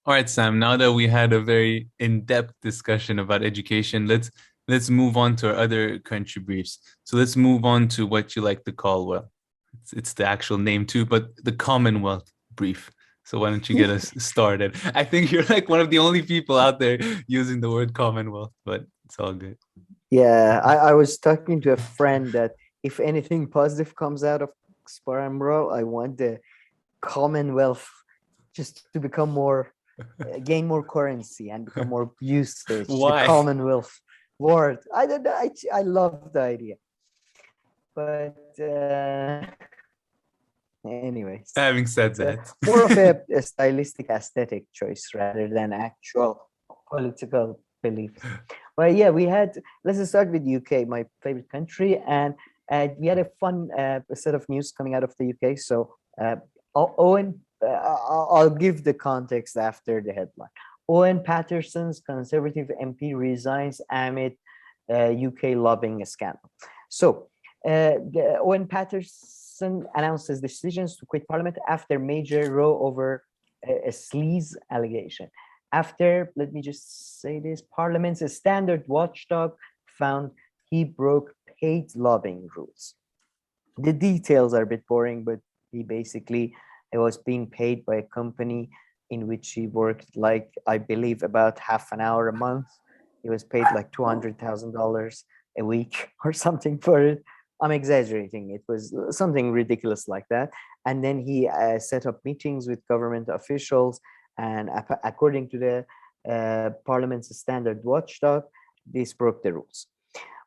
All right, Sam, now that we had a very in-depth discussion about education, let's move on to our other country briefs. So let's move on to what you like to call, well, it's the actual name too, but the Commonwealth brief. So why don't you get us started? I think you're like one of the only people out there using the word Commonwealth, but it's all good. Yeah, I was talking to a friend that if anything positive comes out of Spar&Brawl, I want the Commonwealth just to become more, gain more currency and become more usage. The Why? Commonwealth word. I don't know. I love the idea. But anyways, Having said it's that. more of a stylistic aesthetic choice rather than actual political beliefs. But yeah, we had, let's just start with UK, my favorite country, and we had a fun set of news coming out of the UK. So Owen, I'll give the context after the headline. Owen Paterson's Conservative MP resigns amid UK lobbying scandal. So Owen Paterson announced his decisions to quit Parliament after major row over a sleaze allegation. After, let me just say this, Parliament's standard watchdog found he broke paid lobbying rules. The details are a bit boring, but he basically was being paid by a company in which he worked, like, I believe, about half an hour a month. He was paid like $200,000 a week or something for it. I'm exaggerating. It was something ridiculous like that. And then he set up meetings with government officials. And according to the Parliament's standard watchdog, this broke the rules.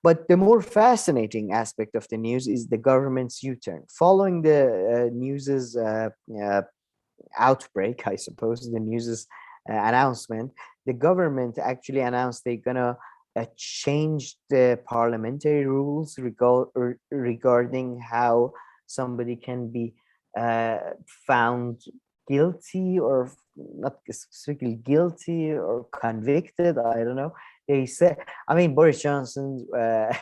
But the more fascinating aspect of the news is the government's U-turn. Following the news's outbreak, I suppose, the news's announcement, the government actually announced they're gonna change the parliamentary rules regarding how somebody can be found guilty or not specifically guilty or convicted. I don't know. They said, I mean, Boris Johnson it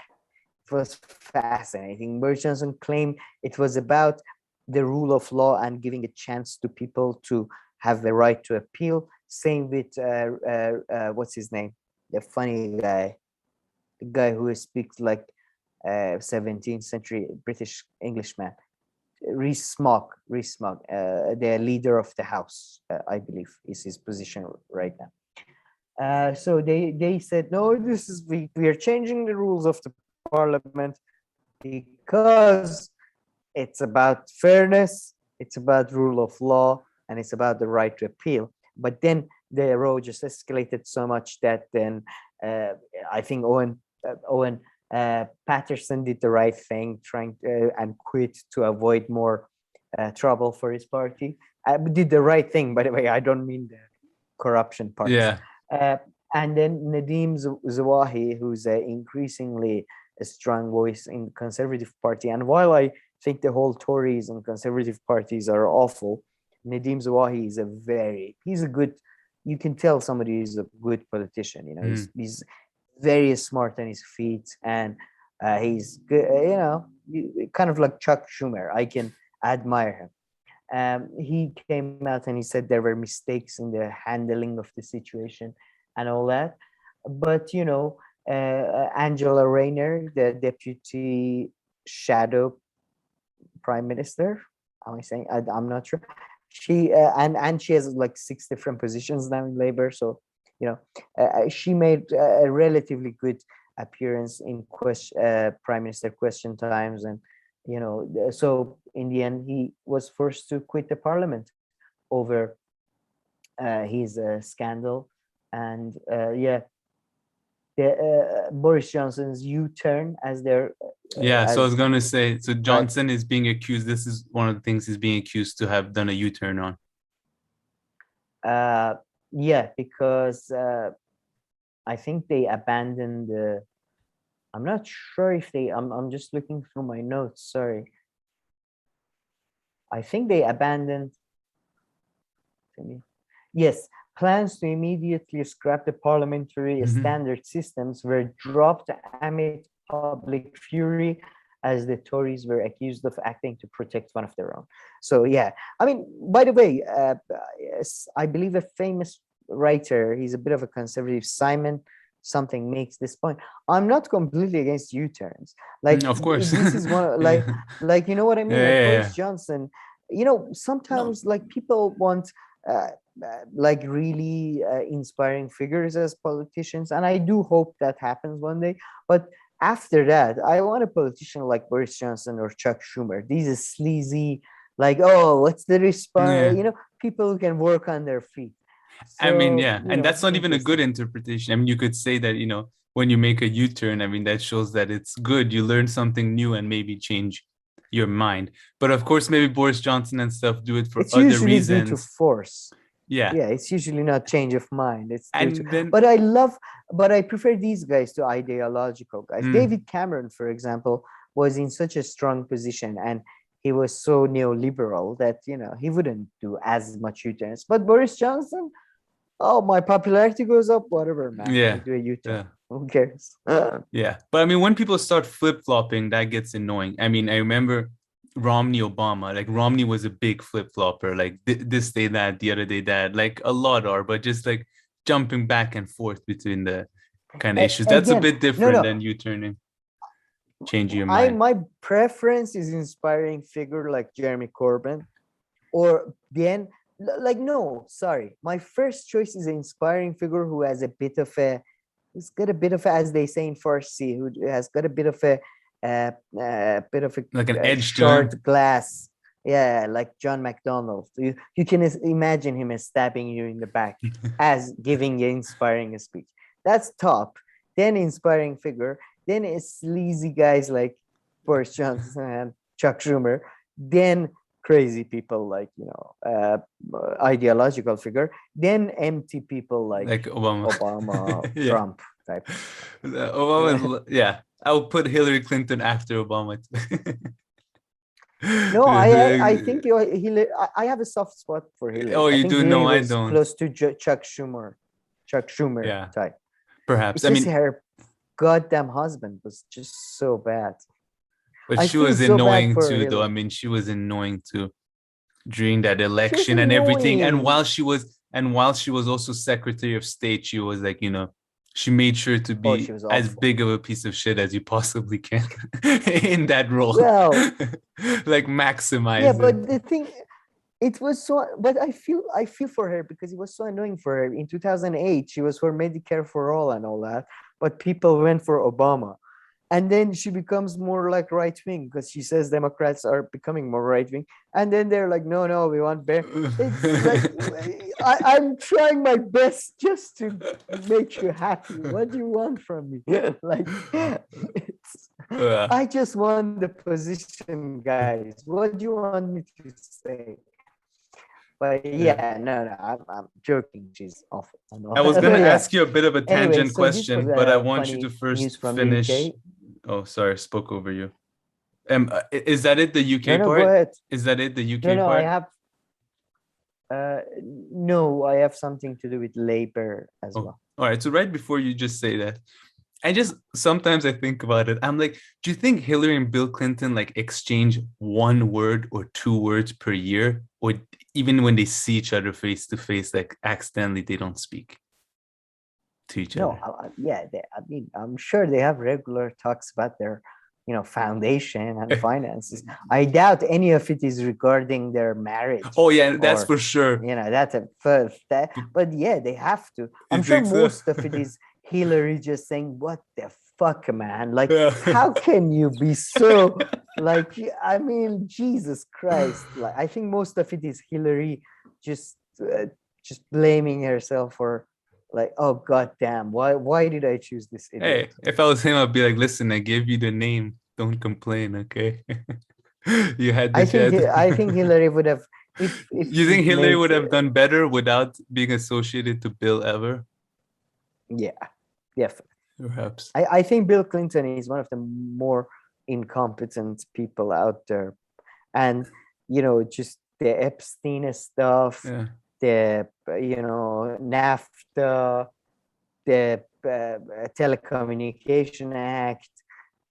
was fascinating. Boris Johnson claimed it was about the rule of law and giving a chance to people to have the right to appeal. Same with what's his name? The funny guy, the guy who speaks like 17th century British Englishman. Rees-Mogg, the leader of the House, I believe, is his position right now. So they said, no, this is we are changing the rules of the parliament because it's about fairness, it's about rule of law, and it's about the right to appeal. But then the row just escalated so much that then I think Owen Paterson did the right thing, trying and quit to avoid more trouble for his party. Did the right thing, by the way. I don't mean the corruption parts. Yeah. Uh, and then Nadeem Zawahi, who's increasingly a strong voice in the Conservative Party. And while I think the whole Tories and Conservative parties are awful, Nadeem Zawahi is he's a good, you can tell somebody is a good politician. You know, he's very smart on his feet, and he's good, kind of like Chuck Schumer. I can admire him. He came out and he said there were mistakes in the handling of the situation and all that. But, Angela Rayner, the deputy shadow prime minister, am I saying? I'm not sure. She and she has like 6 different positions now in Labour. So, she made a relatively good appearance in prime minister question times, and so in the end he was forced to quit the parliament over his scandal. And Boris Johnson's U-turn as their Yeah, so I was as gonna say, so right. Johnson is being accused. This is one of the things he's being accused to have done a U-turn on. Yeah, because I think they abandoned the. I'm not sure if they. I'm just looking through my notes. Sorry. I think they abandoned. Yes, plans to immediately scrap the parliamentary standard systems were dropped amid public fury as the Tories were accused of acting to protect one of their own. So yeah, I mean, by the way, I believe a famous writer, he's a bit of a conservative. Simon something makes this point. I'm not completely against U-turns. Like Of course. this is one Yeah. like you know what I mean? Yeah, Like yeah, Boris yeah. Johnson, No. sometimes like people want uh, like really inspiring figures as politicians, and I do hope that happens one day. But after that, I want a politician like Boris Johnson or Chuck Schumer. These are sleazy, like, oh, what's the response? Yeah. People who can work on their feet. I mean, So, yeah, and that's not even a good interesting. interpretation. I mean, you could say that, when you make a U-turn, I mean, that shows that it's good. You learn something new and maybe change your mind. But of course, maybe Boris Johnson and stuff do it for It's other usually due to reasons. force. Yeah. Yeah, it's usually not change of mind. It's due to, And then, but I love, but I prefer these guys to ideological guys. mm, David Cameron, for example, was in such a strong position, and he was so neoliberal that he wouldn't do as much U-turns. But Boris Johnson, oh, my popularity goes up, whatever, man. I yeah, do a U-turn. yeah, Who cares? yeah. But I mean, when people start flip-flopping, that gets annoying. I mean, I remember Romney Obama, like Romney was a big flip-flopper, like this day that, the other day that, like a lot are, but just like jumping back and forth between the kind of issues. That's a Again, bit no, different than no. you turning, changing your I mind. My preference is inspiring figure like Jeremy Corbyn, or then like, no, sorry, my first choice is an inspiring figure who has a bit of a, who's got a bit of a, as they say in Farsi, who has got a bit of a Like an edge to him. short glass. Yeah, like John McDonald. You can imagine him as stabbing you in the back as giving you inspiring a speech. That's top. Then inspiring figure. Then sleazy guys like Boris Johnson and Chuck Schumer. Then crazy people like ideological figure. Then empty people like Like Obama. Obama, Yeah. Trump type of stuff. Yeah. Obama, yeah. I will put Hillary Clinton after Obama. No, I think Hillary. I have a soft spot for Hillary. Oh, I you think do? No, Hillary I was don't. close to Chuck Schumer Yeah, type. perhaps. It's I just mean, her goddamn husband was just so bad. but I she feel was so bad annoying for too, though. I Hillary. mean, she was annoying too during that She was election and everything. annoying. And while she was also Secretary of State, she was like, she made sure to Oh, she be was as awful. big of a piece of shit as you possibly can in that role. Well, Like yeah, maximize it. but the thing, it was so, but I feel for her because it was so annoying for her. In 2008, she was for Medicare for all and all that, but people went for Obama. And then she becomes more like right wing because she says Democrats are becoming more right wing. And then they're like, no, we want bear. It's like I'm trying my best just to make you happy. What do you want from me? Like, Uh, I just want the position, guys. What do you want me to say? But yeah. yeah, no, I'm joking. She's awful. I was But gonna yeah. ask you a bit of a Anyway, tangent so this was question, but I a want you to funny news first from finish. UK. Oh, sorry, I spoke over you. Is that it, the No, UK no, go part? ahead. Is that it, the No, UK no, I part? have uh no, I have something to do with labor as Oh, well. all right. So right before you just say that, I just sometimes I think about it. I'm like, do you think Hillary and Bill Clinton like exchange one word or two words per year, or even when they see each other face to face, like accidentally they don't speak to each No, other? yeah, I mean, I'm sure they have regular talks about their, foundation and finances. I doubt any of it is regarding their marriage Oh yeah, that's or, for sure. that's a first. But yeah, they have to. You I'm sure think so? most of it is Hillary just saying, "What the fuck, man? Like, Yeah. how can you be so like? I mean, Jesus Christ! Like, I think most of it is Hillary just just blaming herself for like, oh god damn, why did I choose this idiot? Hey, if I was him, I'd be like, listen, I gave you the name. Don't complain, okay? You had the chance. I think Hillary would have, if You she think Hillary made would have done better without being associated to Bill ever? yeah, definitely. Perhaps. I think Bill Clinton is one of the more incompetent people out there, and just the Epstein stuff, Yeah. the NAFTA, the Telecommunication Act,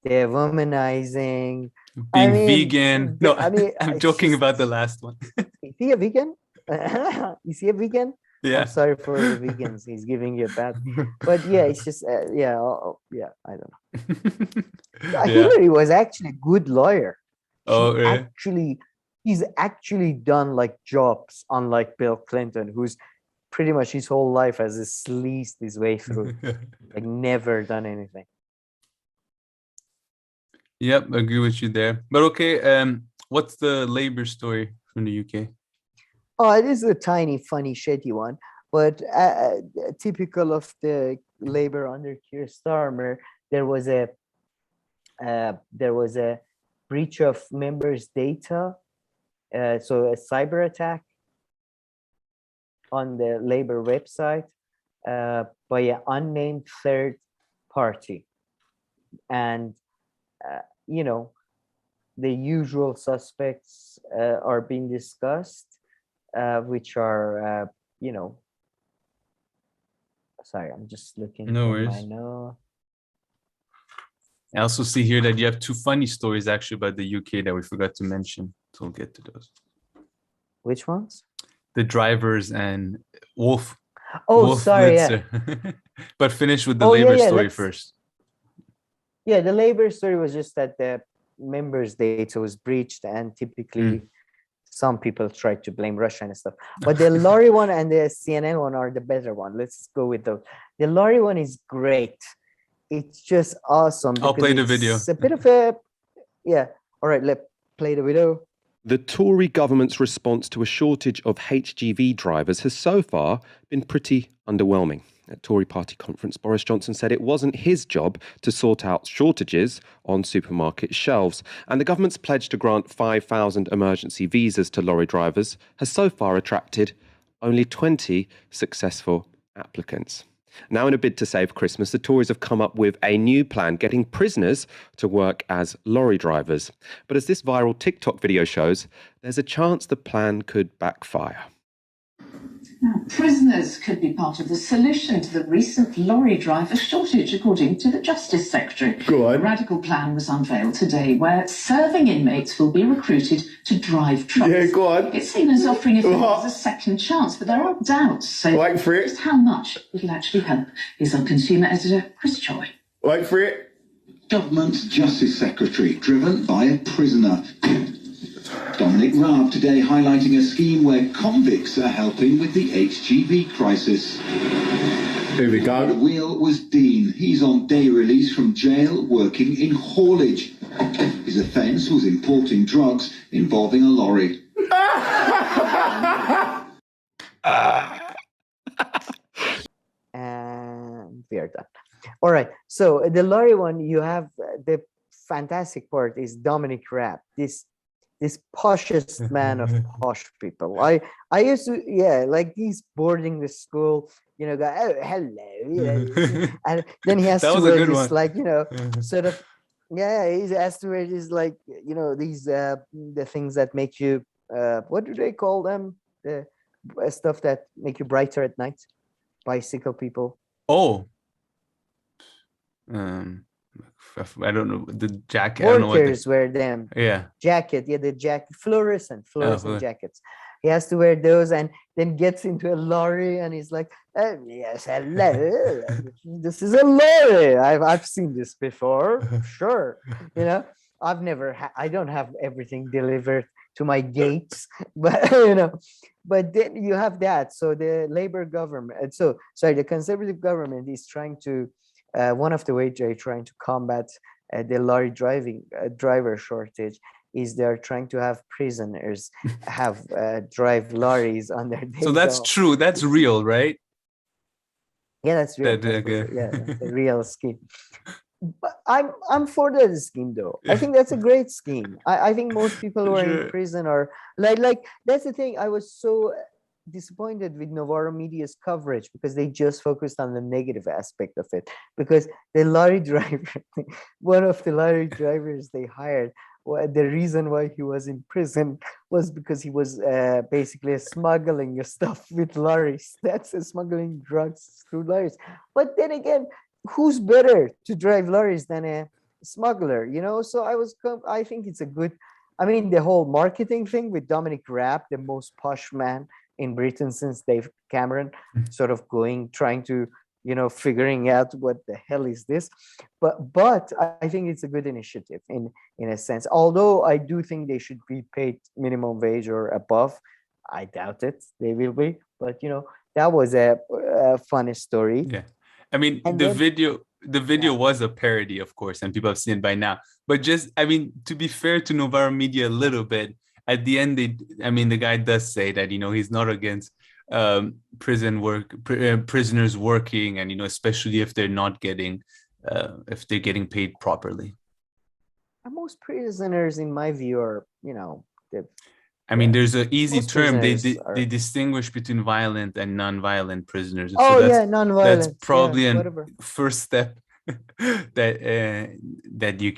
the womanizing. I Being mean, vegan. No, I mean, I'm it's joking just, about the last one. is he a vegan? Is he a vegan? Yeah. I'm sorry for the vegans. He's giving you a bad, but yeah, it's just yeah. I don't know. Yeah. Hillary was actually a good lawyer. Oh, yeah. He's actually done like jobs, unlike Bill Clinton, who's pretty much his whole life has sleazed his way through, like never done anything. Yep, agree with you there. But okay, what's the labor story from the UK? Oh, it is a tiny, funny, shitty one, but typical of the labor under Keir Starmer. There was a breach of members' data, so a cyber attack on the labor website by an unnamed third party, and you know, the usual suspects are being discussed, which are you know, sorry, I'm just looking No for my worries. note. I also see here that you have two funny stories actually about the UK that we forgot to mention. So we'll get to those. Which ones? The drivers and Wolf Oh, sorry, yeah. Blitzer. But finish with the Oh, labor yeah. story first. Yeah, the labor story was just that the members' data was breached, and typically some people try to blame Russia and stuff. But the Lorry one and the CNN one are the better one. Let's go with those. The Lorry one is great. It's just awesome. I'll play the video. It's a bit of a, yeah. All right, let's play the video. The Tory government's response to a shortage of HGV drivers has so far been pretty underwhelming. At Tory party conference, Boris Johnson said it wasn't his job to sort out shortages on supermarket shelves. And the government's pledge to grant 5,000 emergency visas to lorry drivers has so far attracted only 20 successful applicants. Now, in a bid to save Christmas, the Tories have come up with a new plan, getting prisoners to work as lorry drivers. But as this viral TikTok video shows, there's a chance the plan could backfire. Now, prisoners could be part of the solution to the recent lorry driver shortage, according to the Justice Secretary. Go on. A radical plan was unveiled today where serving inmates will be recruited to drive trucks. Yeah, go on. It's seen as offering offenders a second chance, but there are doubts. So Wait for it. just how much it'll actually help is our consumer editor, Chris Choi. Wait for it. Government Justice Secretary, driven by a prisoner. Dominic Raab today highlighting a scheme where convicts are helping with the HGV crisis. Here we The go. wheel was Dean. He's on day release from jail working in haulage. His offence was importing drugs involving a lorry. And we are done. All right. So the lorry one, you have the fantastic part is Dominic Raab, this poshest man of posh people. I used to, yeah, like he's boarding the school, you know, go, oh, hello, and then he has That to was a wear good this one. like, you know, sort of, yeah, he has to wear this like, you know, these the things that make you what do they call them, the stuff that make you brighter at night, bicycle people. Oh. I don't know the jacket. I don't know what Workers wear them. Yeah. Jacket, yeah, the jacket, fluorescent fluorescent. jackets. He has to wear those, and then gets into a lorry, and he's like, oh, yes, hello, this is a lorry. I've seen this before, sure. You know, I've never I don't have everything delivered to my gates, but you know, but then you have that. So the Labour government, so sorry, the Conservative government is trying to. One of the ways they're trying to combat the lorry driver shortage is they're trying to have prisoners have drive lorries on their days So that's off. true. That's real, right? Yeah, that's real. Yeah, that's a real scheme. But I'm for that scheme though. I think that's a great scheme. I think most people who are in prison are like that's the thing. I was so disappointed with Novara Media's coverage because they just focused on the negative aspect of it. Because the lorry driver, one of the lorry drivers they hired, the reason why he was in prison was because he was basically smuggling stuff with lorries. That's smuggling drugs through lorries. But then again, who's better to drive lorries than a smuggler? You know, so I think it's a good. I mean, the whole marketing thing with Dominic Raab, the most posh man in Britain since Dave Cameron, sort of trying to, figuring out what the hell is this. But I think it's a good initiative in a sense. Although I do think they should be paid minimum wage or above. I doubt it they will be, but that was a funny story. Yeah, I mean, And the then, video was a parody, of course, and people have seen it by now. But just, I mean, to be fair to Novara Media a little bit, at the end, the guy does say that, he's not against prisoners working, and especially if they're not getting if they're getting paid properly. most prisoners, in my view, are I mean, there's an easy most term. They prisoners they are- distinguish between violent and non-violent prisoners. Oh, that's, yeah, non-violent. That's probably yeah, a whatever. first step that you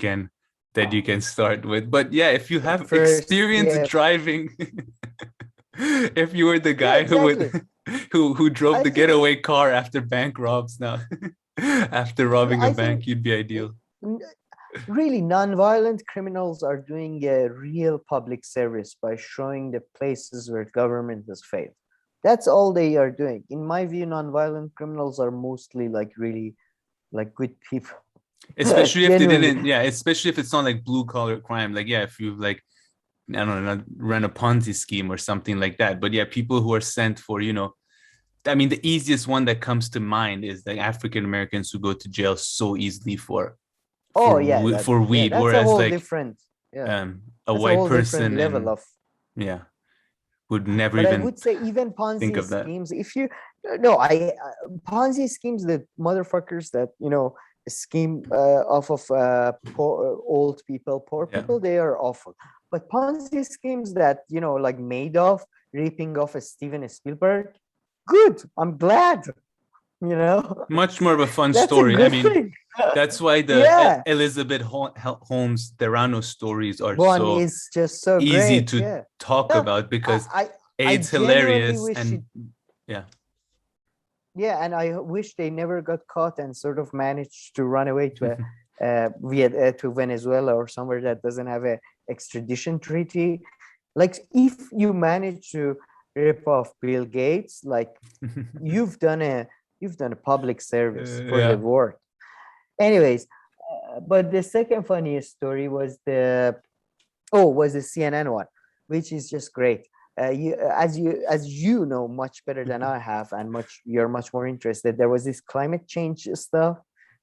can start with. But yeah, if you have First, experience yeah. driving, if you were the guy exactly. who drove I the think- getaway car after bank robs now, after robbing a I bank, think- you'd be ideal. Really, non-violent criminals are doing a real public service by showing the places where government has failed. That's all they are doing. In my view, non-violent criminals are mostly really good people. Especially if they Genuinely. didn't, yeah, especially if it's not like blue collar crime. Like, yeah, if you've I don't know, run a Ponzi scheme or something like that. But yeah, people who are sent for, I mean, the easiest one that comes to mind is the African Americans who go to jail so easily for weed, that's whereas a whole like different, a that's white whole different person level of. yeah, would never But I even would say even think Ponzi of that. schemes, if you no, Ponzi schemes, the motherfuckers that scheme off of poor, old people, poor Yeah. people, they are awful. But Ponzi schemes that like Madoff ripping off a Steven Spielberg, good. I'm glad. Much more of a fun That's story. a good I mean, thing. that's why the Yeah. Elizabeth Holmes Terrano stories are One so is just so easy great. to Yeah. talk No, about because I it's genuinely hilarious wish and yeah. Yeah, and I wish they never got caught and sort of managed to run away to to Venezuela or somewhere that doesn't have a extradition treaty. Like, if you manage to rip off Bill Gates, like you've done a public service for Yeah. the world. Anyways, but the second funniest story was the CNN one, which is just great. As you know much better than I have, and you're much more interested. There was this climate change stuff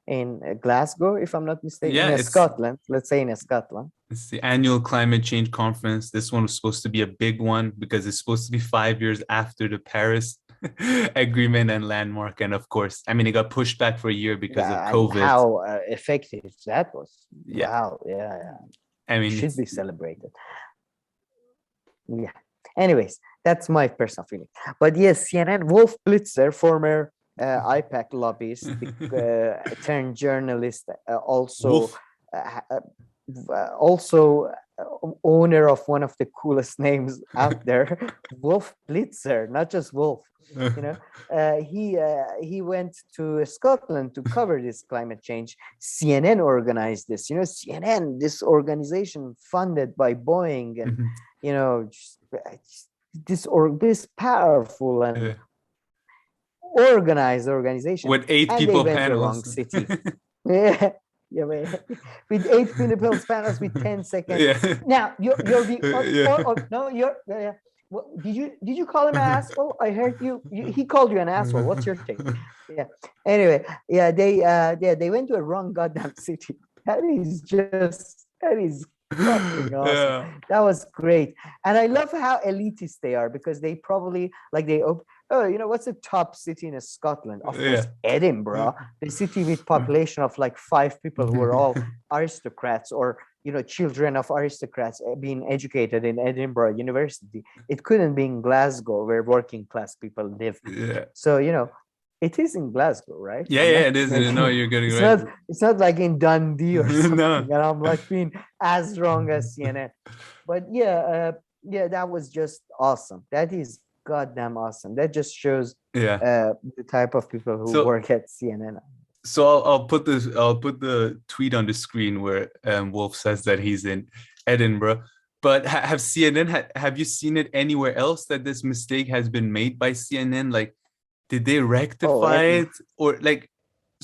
in Glasgow, if I'm not mistaken, Yeah, in it's- Scotland. Let's say in Scotland. It's the annual climate change conference. This one was supposed to be a big one because it's supposed to be 5 years after the Paris agreement and landmark. And of course, I mean, it got pushed back for a year because of And COVID. how effective that was. Yeah. Wow. Yeah. I mean, Should it's- be celebrated. Yeah. Anyways, that's my personal feeling. But yes, CNN, Wolf Blitzer, former IPAC lobbyist, turned journalist, also Wolf. Owner of one of the coolest names out there, Wolf Blitzer, not just Wolf. He went to Scotland to cover this climate change. CNN organized this. CNN, this organization funded by Boeing, and this powerful and Yeah. organized organization. With 8 And people they went to the wrong panels. city. Yeah, man. With 8 people panels with 10 seconds. Yeah. Now you're the Yeah. no, you're did you call him an asshole? I heard he called you an asshole. What's your take? Yeah. Anyway, yeah, they went to a wrong goddamn city. That is fucking awesome. Yeah. That was great. And I love how elitist they are, because they probably what's the top city in Scotland? Of course, Edinburgh, the city with population of like 5 people who are all aristocrats, or children of aristocrats being educated in Edinburgh University. It couldn't be in Glasgow, where working class people live. Yeah. So it is in Glasgow, right? Yeah, I'm yeah, not it is. making- No, you're getting it's right. it's not like in Dundee or something. No. And I'm like being as wrong as CNN. But that was just awesome. That is goddamn awesome. That just shows Yeah. the type of people who work at CNN. So I'll put the tweet on the screen where Wolf says that he's in Edinburgh. But have CNN, have you seen it anywhere else that this mistake has been made by CNN? Like, did they rectify it? Or like,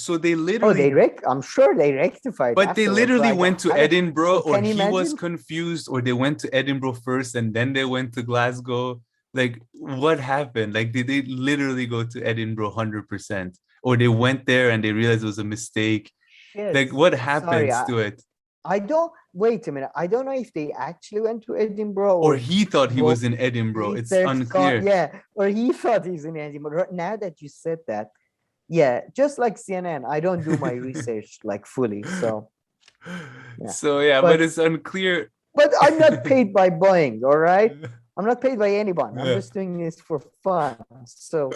so they literally, I'm sure they rectified but they afterwards. literally Like, went to Edinburgh, or can you he was imagine? confused, or they went to Edinburgh first and then they went to Glasgow. Like, what happened? Like, did they literally go to Edinburgh 100%? Or they went there and they realized it was a mistake? Shit. Like, what Sorry, happens to it? I don't, wait a minute. I don't know if they actually went to Edinburgh Or he thought he Wolf was in Edinburgh. It's research unclear. yeah, or he thought he's in Edinburgh. Now that you said that, yeah, just like CNN, I don't do my research like fully. So, yeah. So yeah, but it's unclear. But I'm not paid by Boeing, all right? I'm not paid by anyone. I'm Yeah. just doing this for fun. So,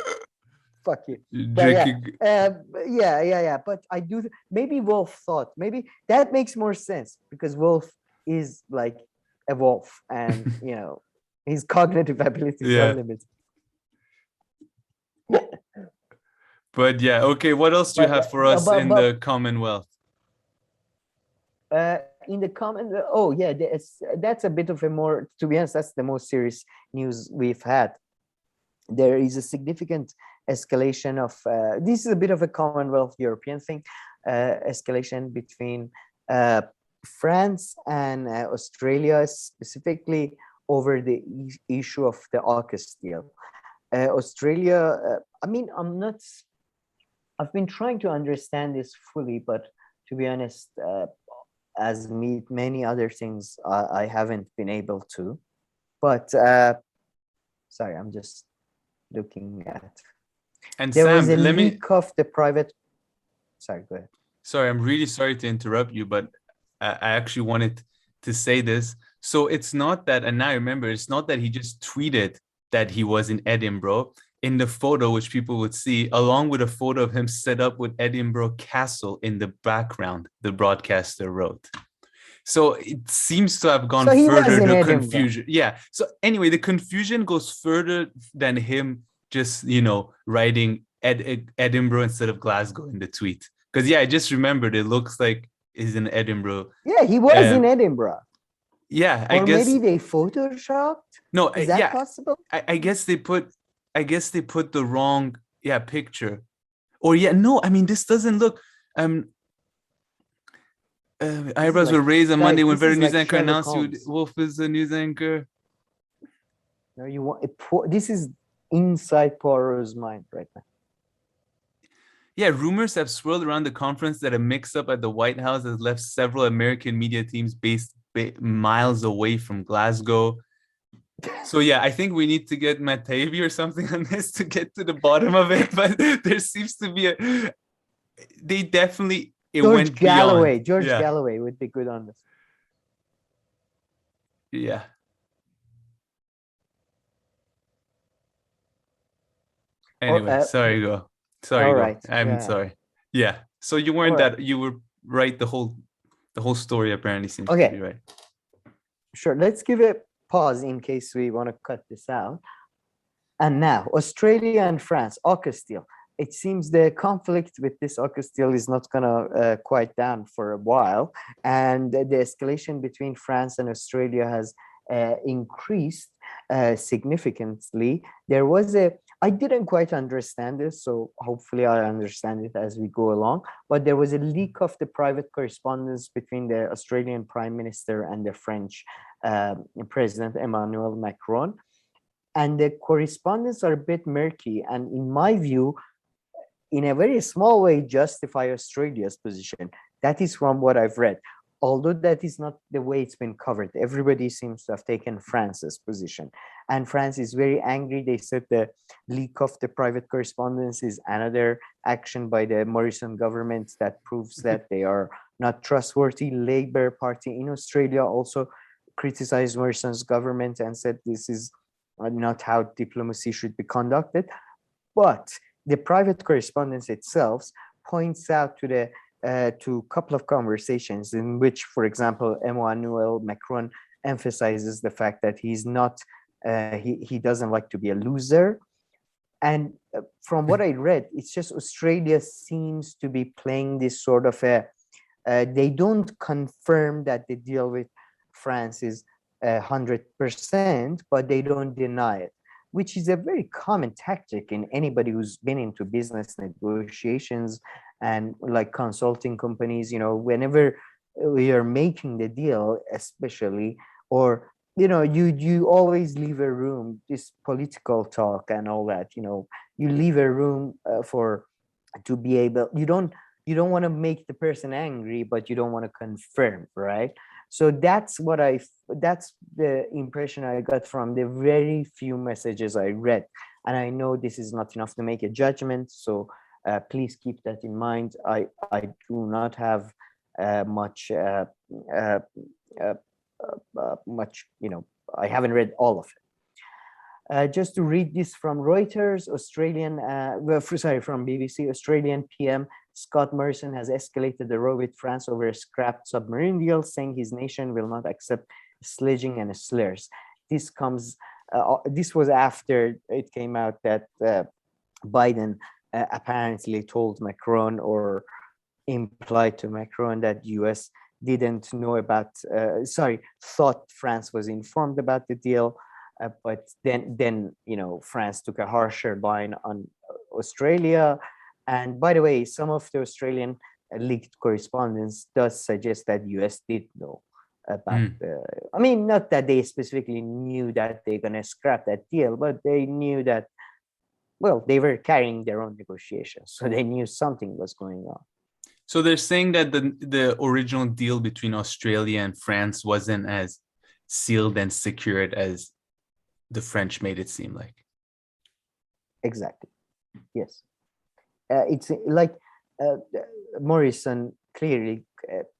fuck you. But Drinking. yeah. But I do. Maybe Wolf thought. Maybe that makes more sense because Wolf is like a wolf, and you know his cognitive abilities Yeah. are limited. But yeah, okay. What else do you have for us in but- the Commonwealth? In the comment, oh yeah, that's a bit of a more. To be honest, that's the most serious news we've had. There is a significant escalation of. This is a bit of a Commonwealth European thing. Escalation between France and Australia, specifically over the issue of the AUKUS deal. Australia, I mean, I've been trying to understand this fully, but to be honest, as many other things, I haven't been able to. But sorry, I'm just looking at. And There Sam, was a let me. leak of the private. Sorry, go ahead. Sorry, I'm really sorry to interrupt you, but I actually wanted to say this. So it's not that, and now I remember, it's not that he just tweeted that he was in Edinburgh. In the photo, which people would see, along with a photo of him set up with Edinburgh Castle in the background, the broadcaster wrote. So it seems to have gone So he was further, in the Edinburgh. confusion. Yeah. So anyway, the confusion goes further than him just, writing Edinburgh instead of Glasgow in the tweet. Because yeah, I just remembered it looks like he's in Edinburgh. Yeah, he was in Edinburgh. Yeah, Or maybe they photoshopped. No, Is that possible? I guess they put the wrong picture. Or no, I mean this doesn't look eyebrows were raised on Monday when very news anchor announced Wolf is the news anchor. No, you want this is inside Poirot's mind right now. Yeah, rumors have swirled around the conference that a mix-up at the White House has left several American media teams based miles away from Glasgow. So yeah, I think we need to get Matt Taibbi or something on this to get to the bottom of it. But there seems to be they definitely George Galloway. beyond. George Galloway would be good on this. Yeah. Anyway, sorry, go. Sorry, go. Right. I'm sorry. Yeah. So you weren't you were right. The whole story apparently seems to be right. Sure. Let's give a pause in case we want to cut this out. And now, Australia and France, AUKUS deal. It seems the conflict with this AUKUS deal is not going to quiet down for a while. And the escalation between France and Australia has increased significantly. There was I didn't quite understand this, so hopefully I understand it as we go along. But there was a leak of the private correspondence between the Australian Prime Minister and the French President Emmanuel Macron. And the correspondence are a bit murky. And in my view, in a very small way, justify Australia's position. That is from what I've read. Although that is not the way it's been covered. Everybody seems to have taken France's position. And France is very angry. They said the leak of the private correspondence is another action by the Morrison government that proves that they are not trustworthy. Labour Party in Australia also criticized Morrison's government and said this is not how diplomacy should be conducted. But the private correspondence itself points out to the to a couple of conversations in which, for example, Emmanuel Macron emphasizes the fact that he's not, he doesn't like to be a loser. And from what I read, it's just Australia seems to be playing this sort of they don't confirm that the deal with France is 100%, but they don't deny it, which is a very common tactic in anybody who's been into business negotiations and like consulting companies. Whenever we are making the deal, especially, or you always leave a room, this political talk and all that. You leave a room for to be able. You don't want to make the person angry, but you don't want to confirm, right? So that's the impression I got from the very few messages I read. And I know this is not enough to make a judgment, so please keep that in mind. I do not have much uh, uh, much, I haven't read all of it. Just to read this from Reuters, from BBC, Australian PM Scott Morrison has escalated the row with France over a scrapped submarine deal, saying his nation will not accept sledging and slurs. This was after it came out that Biden apparently told Macron, or implied to Macron, that US didn't know about, thought France was informed about the deal. But then France took a harsher line on Australia. And by the way, some of the Australian leaked correspondence does suggest that US did know about not that they specifically knew that they're going to scrap that deal, but they knew that, well, they were carrying their own negotiations, so they knew something was going on. So they're saying that the original deal between Australia and France wasn't as sealed and secured as the French made it seem like. Exactly. Yes. It's like Morrison clearly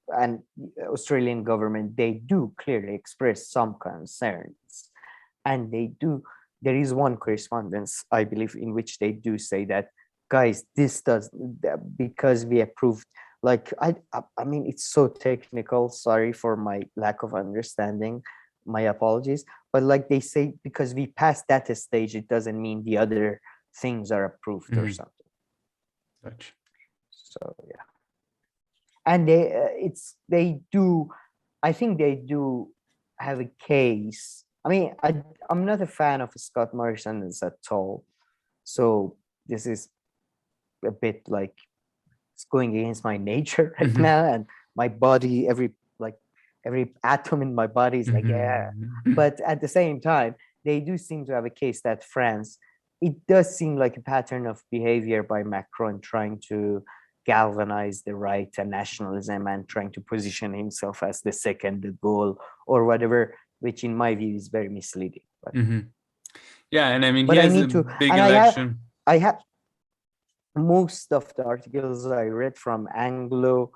and Australian government, they do clearly express some concerns, and there is one correspondence, I believe, in which they do say that, guys, this does, because we approved, like, I mean, it's so technical, sorry for my lack of understanding, my apologies, but like they say, because we passed that stage, it doesn't mean the other things are approved or something. Gotcha. So yeah, and I think they do have a case. I mean, I'm not a fan of Scott Morrison at all, so this is a bit like it's going against my nature right now, and my body, every atom in my body is like, yeah. But at the same time, they do seem to have a case that France, it does seem like a pattern of behavior by Macron trying to galvanize the right and nationalism and trying to position himself as the second goal or whatever, which in my view is very misleading. But, yeah, and I mean, he has a big election. I have most of the articles I read from Anglo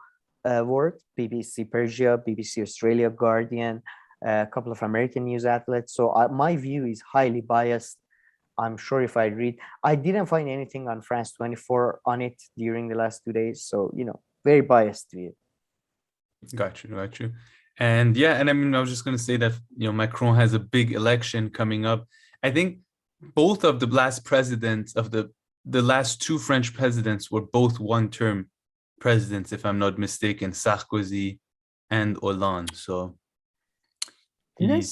world, BBC Persia, BBC Australia, Guardian, a couple of American news outlets. So my view is highly biased. I'm sure if I didn't find anything on France 24 on it during the last 2 days. So, very biased view. Got you. And yeah, and I mean, I was just going to say that, Macron has a big election coming up. I think both of the last presidents of the last two French presidents were both one-term presidents, if I'm not mistaken, Sarkozy and Hollande. So didn't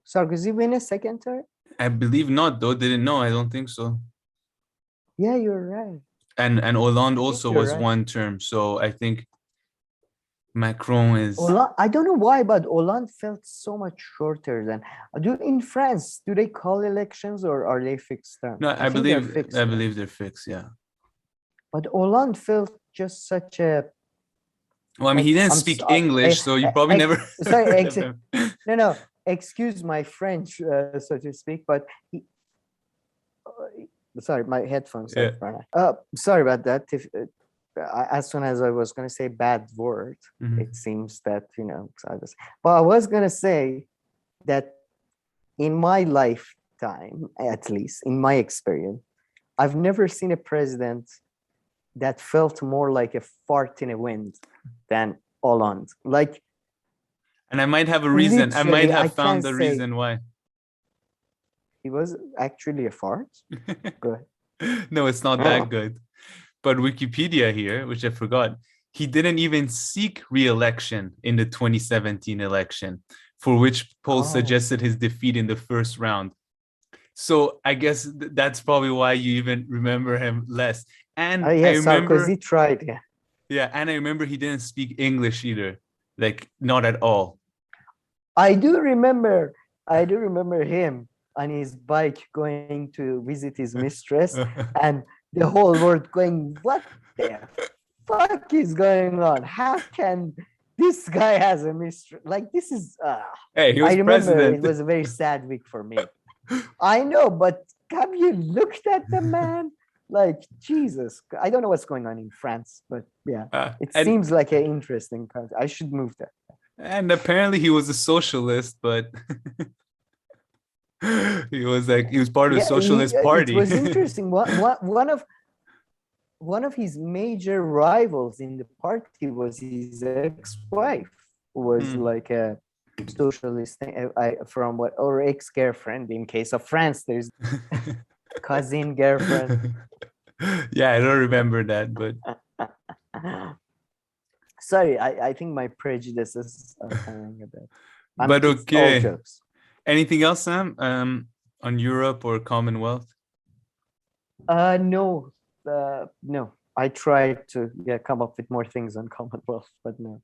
Sarkozy win a second term? I believe not, though. Didn't know. I don't think so. Yeah, you're right. And Hollande also was right. One term. So I think Macron is. Hollande, I don't know why, but Hollande felt so much shorter than. In France, do they call elections or are they fixed terms? No, I believe they're fixed. Yeah. But Hollande felt just such a. Well, I mean, he didn't speak English, so you probably never. Sorry, no. Excuse my French, so to speak, but sorry, my headphones. Yeah. Sorry about that. As soon as I was going to say bad word, it seems that But I was going to say that in my lifetime, at least in my experience, I've never seen a president that felt more like a fart in a wind than Hollande. Like. And I might have a reason. I might have found the reason why. He was actually a fart? Go ahead. No, it's not that good. But Wikipedia here, which I forgot, he didn't even seek re-election in the 2017 election. for which polls Oh. suggested his defeat in the first round. So I guess that's probably why you even remember him less. And Oh yeah, I remember, Sarkozy tried. Yeah. yeah, and I remember he didn't speak English either, like not at all. I do remember him on his bike going to visit his mistress, and the whole world going, "What the fuck is going on? How can this guy has a mistress? Like this is." Hey, he I was remember president. it was a very sad week for me. I know, but have you looked at the man? Like Jesus, I don't know what's going on in France, but yeah, it and, seems like an interesting country. I should move there. and apparently he was a socialist, but he was part of the socialist It party. was interesting. One of his major rivals in the party was his ex-wife, who was like a socialist from what, or ex-girlfriend. In case of France, there's cousin girlfriend. Yeah, I don't remember that, but Sorry, I think my prejudices are coming a bit. but It's all okay. jokes. Anything else, Sam? On Europe or Commonwealth? No. No. I tried to come up with more things on Commonwealth, but no.